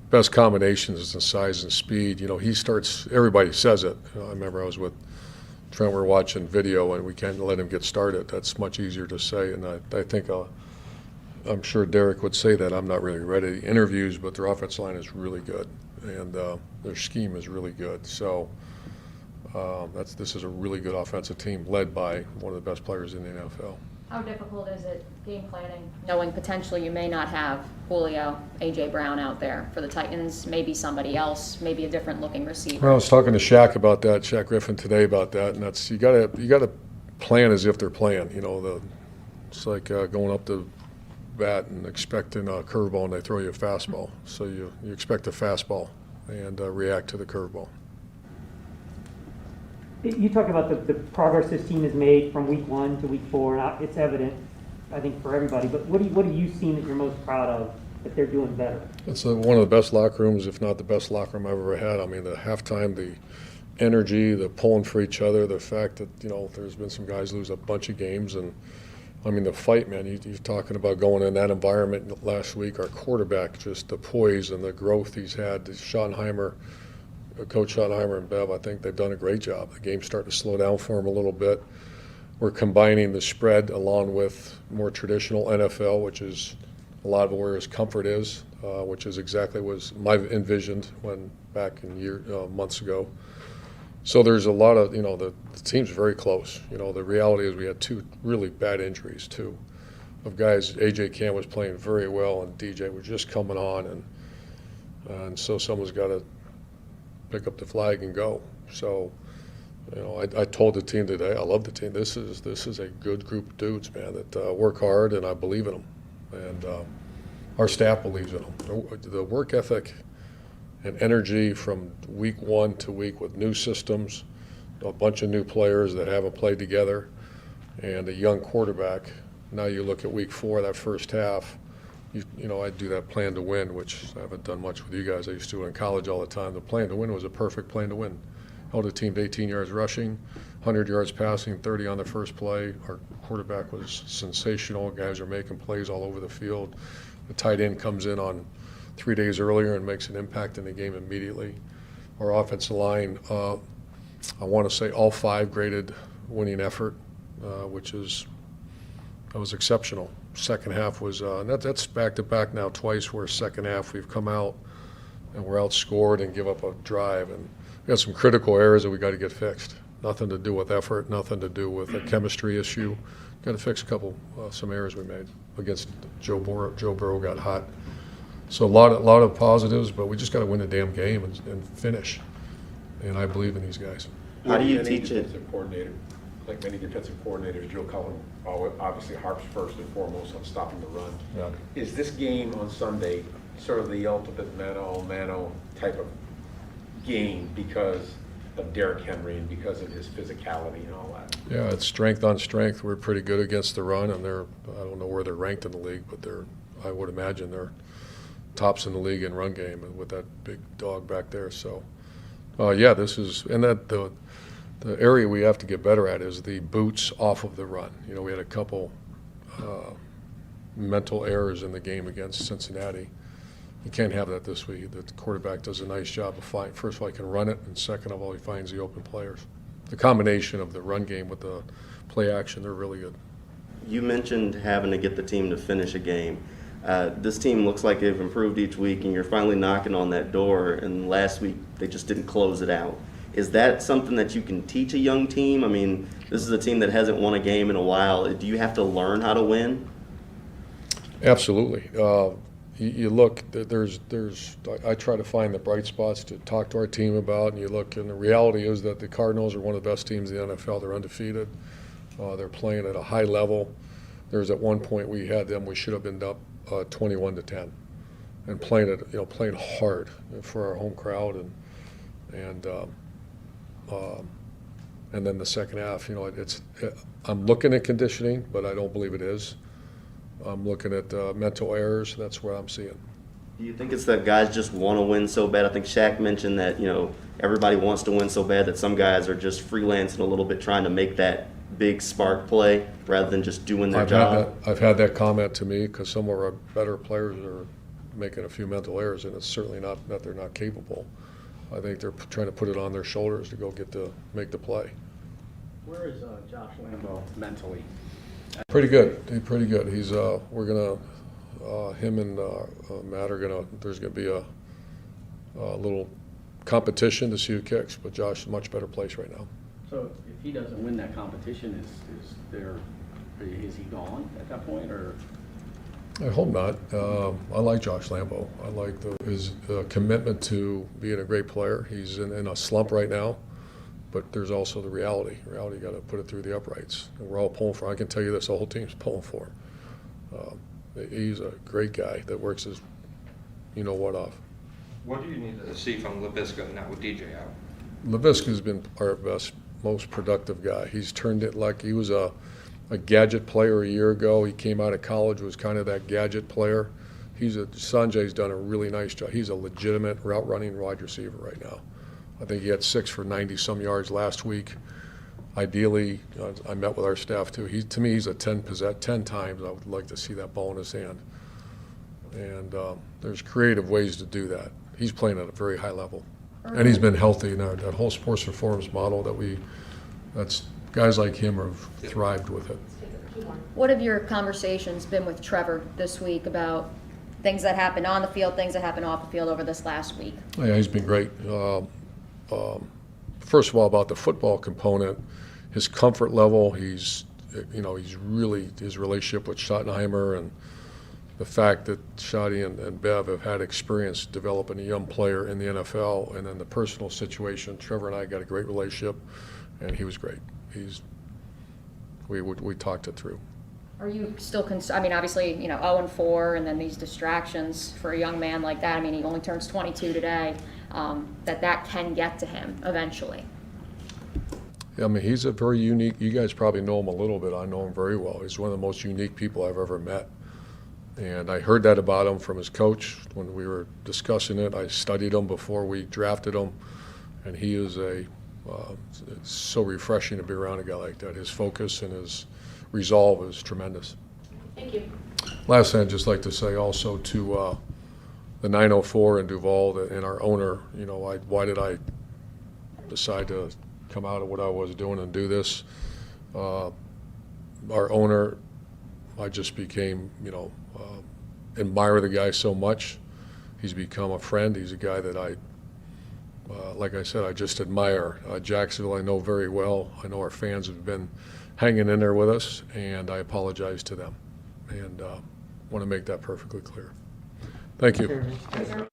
best combinations is in size and speed. He starts, everybody says it. I remember I was with Trent, we were watching video, and we can't let him get started. That's much easier to say, and I think I'm sure Derek would say that. I'm not really ready to interviews, but their offensive line is really good, and their scheme is really good. So this is a really good offensive team led by one of the best players in the NFL. How difficult is it game planning, knowing potentially you may not have Julio, A.J. Brown out there for the Titans, maybe somebody else, maybe a different looking receiver? Well, I was talking to Shaq about that, Shaq Griffin today about that, and that's you got to plan as if they're playing. It's like going up to bat and expecting a curveball, and they throw you a fastball. So you expect a fastball and react to the curveball. You talk about the progress this team has made from week 1 to week 4. And it's evident, I think, for everybody. But what are you seeing that you're most proud of that they're doing better? It's one of the best locker rooms, if not the best locker room I've ever had. I mean, the halftime, the energy, the pulling for each other, the fact that there's been some guys lose a bunch of games, and I mean the fight, man. You're talking about going in that environment last week. Our quarterback, just the poise and the growth he's had. Coach Schottenheimer and Bev, I think they've done a great job. The game's starting to slow down for him a little bit. We're combining the spread along with more traditional NFL, which is a lot of where his comfort is, which is exactly what I envisioned when back in months ago. So there's a lot of, the team's very close. The reality is we had 2 really bad injuries, too, of guys. A.J. Cam was playing very well, and DJ was just coming on, and so someone's got to pick up the flag and go. So, I told the team today, I love the team. This is a good group of dudes, man, that work hard, and I believe in them. And our staff believes in them. The work ethic and energy from week 1 to week with new systems, a bunch of new players that haven't played together, and a young quarterback. Now you look at week 4, that first half, I do that plan to win, which I haven't done much with you guys. I used to in college all the time. The plan to win was a perfect plan to win. Held a team to 18 yards rushing, 100 yards passing, 30 on the first play. Our quarterback was sensational. Guys are making plays all over the field. The tight end comes in on 3 days earlier and makes an impact in the game immediately. Our offensive line, I want to say all 5 graded winning effort, which was exceptional. Second half was that's back-to-back now twice where second half we've come out and we're outscored and give up a drive. And we got some critical errors that we got to get fixed. Nothing to do with effort, nothing to do with a chemistry issue. Got to fix some errors we made against Joe Burrow. Joe Burrow got hot. So a lot of positives, but we just got to win the damn game and finish. And I believe in these guys. How do you teach it? Coordinator, like many defensive coordinators, Joe Cullen obviously harps first and foremost on stopping the run. Yeah. Is this game on Sunday sort of the ultimate mano type of game because of Derrick Henry and because of his physicality and all that? Yeah, it's strength on strength. We're pretty good against the run, and I don't know where they're ranked in the league, but I would imagine they're tops in the league in run game with that big dog back there. So, this is, and that the area we have to get better at is the boots off of the run. We had a couple mental errors in the game against Cincinnati. You can't have that this week. The quarterback does a nice job of finding, first of all, he can run it, and second of all, he finds the open players. The combination of the run game with the play action, they're really good. You mentioned having to get the team to finish a game. This team looks like they've improved each week, and you're finally knocking on that door, and last week they just didn't close it out. Is that something that you can teach a young team? I mean, this is a team that hasn't won a game in a while. Do you have to learn how to win? Absolutely. You look, I try to find the bright spots to talk to our team about, and you look, and the reality is that the Cardinals are one of the best teams in the NFL. They're undefeated. They're playing at a high level. There's at one point we had them, we should have been up 21-10, and playing hard for our home crowd, and then the second half, I'm looking at conditioning, but I don't believe it is. I'm looking at mental errors. That's what I'm seeing. Do you think it's that guys just want to win so bad? I think Shaq mentioned that, everybody wants to win so bad that some guys are just freelancing a little bit, trying to make that big spark play rather than just doing their job. I've had that comment to me because some of our better players are making a few mental errors, and it's certainly not that they're not capable. I think they're trying to put it on their shoulders to go make the play. Where is Josh Lambo mentally? Pretty good. He's pretty good. He's we're gonna him and Matt are gonna. There's gonna be a little competition to see who kicks, but Josh is in a much better place right now. So if he doesn't win that competition, is he gone at that point, or? I hope not. I like Josh Lambo. I like his commitment to being a great player. He's in a slump right now, but there's also the reality. You got to put it through the uprights. And we're all pulling for him. I can tell you this, the whole team's pulling for him. He's a great guy that works his you-know-what off. What do you need to see from LaVisca now with DJ out? LaVisca's been our best, most productive guy. He's turned it like he was a gadget player a year ago. He came out of college, was kind of that gadget player. Sanjay's done a really nice job. He's a legitimate route running wide receiver right now. I think he had 6 for 90-some yards last week. Ideally, I met with our staff too. To me, he's a 10 times. I would like to see that ball in his hand. And there's creative ways to do that. He's playing at a very high level. And he's been healthy in that whole sports performance model that's guys like him have thrived with it. What have your conversations been with Trevor this week about things that happened on the field, things that happened off the field over this last week? Yeah, he's been great. First of all, about the football component, his comfort level, he's really, his relationship with Schottenheimer and the fact that Shotty and Bev have had experience developing a young player in the NFL, and then the personal situation. Trevor and I got a great relationship, and he was great. We talked it through. Are you still I mean, obviously, 0-4, and then these distractions for a young man like that. I mean, he only turns 22 today. That can get to him eventually. Yeah, I mean, he's a very unique. You guys probably know him a little bit. I know him very well. He's one of the most unique people I've ever met. And I heard that about him from his coach when we were discussing it. I studied him before we drafted him, and he is it's so refreshing to be around a guy like that. His focus and his resolve is tremendous. Thank you. Last thing I'd just like to say also to the 904 and Duval and our owner, why did I decide to come out of what I was doing and do this? Our owner, I just became, admire the guy so much. He's become a friend. He's a guy that like I said, I just admire. Jacksonville I know very well. I know our fans have been hanging in there with us, and I apologize to them. And want to make that perfectly clear. Thank you. Sure.